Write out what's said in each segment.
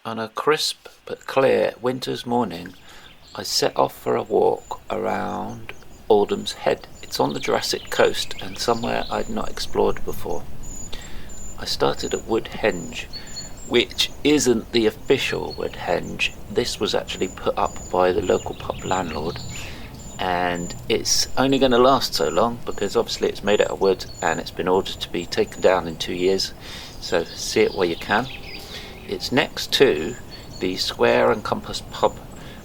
On a crisp but clear winter's morning, I set off for a walk around Aldhelms Head. It's on the Jurassic coast and somewhere I'd not explored before. I started at Woodhenge, which isn't the official Woodhenge. This was actually put up by the local pub landlord, and it's only going to last so long because obviously it's made out of wood and it's been ordered to be taken down in 2 years, so see it while you can. It's next to the Square and Compass pub,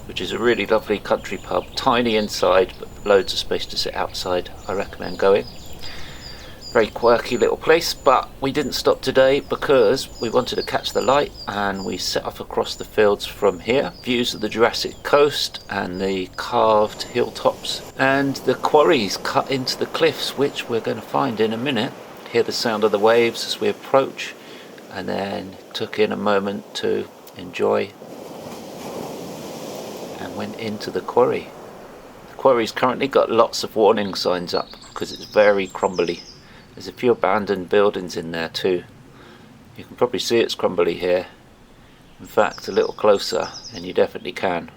which is a really lovely country pub, tiny inside but loads of space to sit outside. I recommend going. Very quirky little place, but we didn't stop today because we wanted to catch the light, and we set off across the fields from here. Views of the Jurassic coast and the carved hilltops and the quarries cut into the cliffs, which we're going to find in a minute. Hear the sound of the waves as we approach, and then took in a moment to enjoy and went into the quarry. The quarry's currently got lots of warning signs up because it's very crumbly. There's a few abandoned buildings in there too. You can probably see it's crumbly here. In fact, a little closer and you definitely can.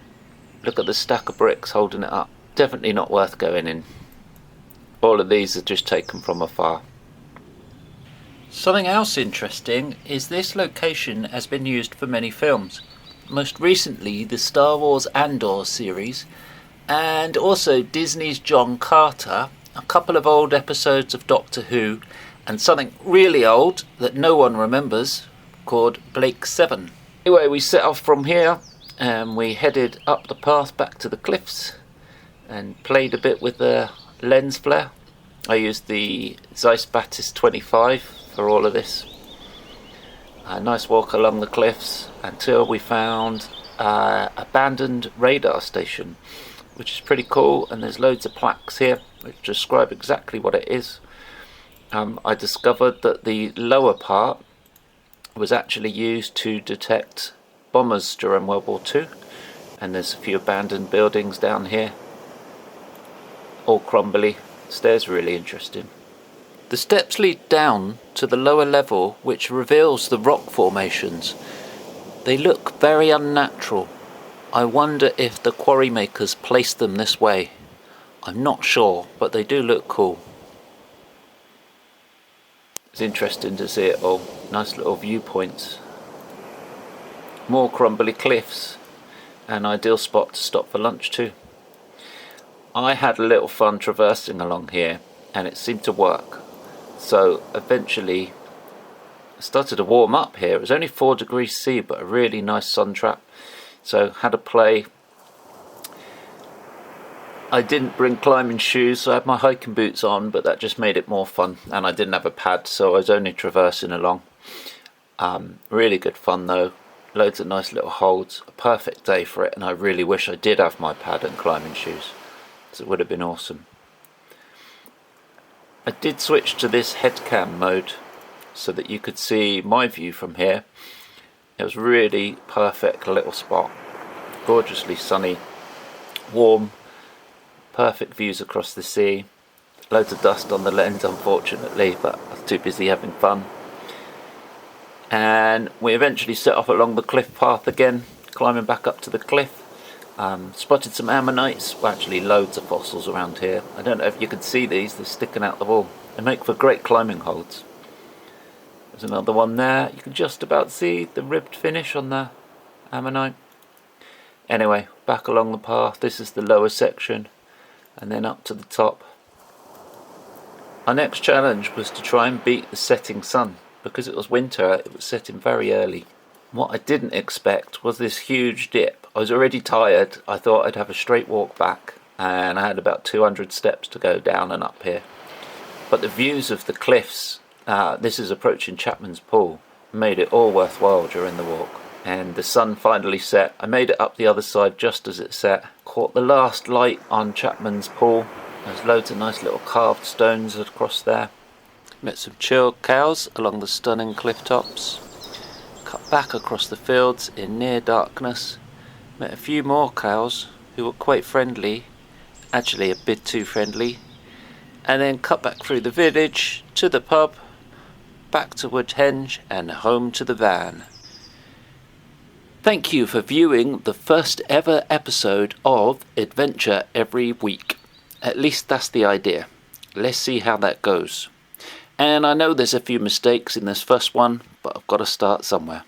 Look at the stack of bricks holding it up. Definitely not worth going in. All of these are just taken from afar. Something else interesting is this location has been used for many films. Most recently the Star Wars Andor series, and also Disney's John Carter, a couple of old episodes of Doctor Who, and something really old that no one remembers called Blake 7. Anyway, we set off from here and we headed up the path back to the cliffs and played a bit with the lens flare. I used the Zeiss Batis 25 for all of this. A nice walk along the cliffs until we found an abandoned radar station, which is pretty cool, and there's loads of plaques here which describe exactly what it is. I discovered that the lower part was actually used to detect bombers during World War II, and there's a few abandoned buildings down here, all crumbly. Stairs are really interesting. The steps lead down to the lower level, which reveals the rock formations. They look very unnatural. I wonder if the quarry makers placed them this way. I'm not sure, but they do look cool. It's interesting to see it all. Nice little viewpoints. More crumbly cliffs. An ideal spot to stop for lunch too. I had a little fun traversing along here and it seemed to work. So eventually I started to warm up here. It was only 4 degrees C, but a really nice sun trap. So had a play. I didn't bring climbing shoes, so I had my hiking boots on, but that just made it more fun. And I didn't have a pad, so I was only traversing along. Really good fun though. Loads of nice little holds. A perfect day for it, and I really wish I did have my pad and climbing shoes. It would have been awesome. I did switch to this headcam mode so that you could see my view from here. It was really perfect little spot. Gorgeously sunny, warm, perfect views across the sea. Loads of dust on the lens unfortunately, but I was too busy having fun. And we eventually set off along the cliff path again, climbing back up to the cliff. Spotted some ammonites, well, actually loads of fossils around here. I don't know if you can see these, they're sticking out the wall. They make for great climbing holds. There's another one there. You can just about see the ribbed finish on the ammonite. Anyway, back along the path. This is the lower section and then up to the top. Our next challenge was to try and beat the setting sun. Because it was winter, it was setting very early. What I didn't expect was this huge dip. I was already tired. I thought I'd have a straight walk back, and I had about 200 steps to go down and up here. But the views of the cliffs, this is approaching Chapmans pool, made it all worthwhile during the walk. And the sun finally set. I made it up the other side just as it set. Caught the last light on Chapmans pool. There's loads of nice little carved stones across there. Met some chilled cows along the stunning cliff tops. Cut back across the fields in near darkness. Met a few more cows who were quite friendly, actually a bit too friendly, and then cut back through the village to the pub, back to Woodhenge and home to the van. Thank you for viewing the first ever episode of Adventure Every Week. At least that's the idea. Let's see how that goes. And I know there's a few mistakes in this first one, but I've got to start somewhere.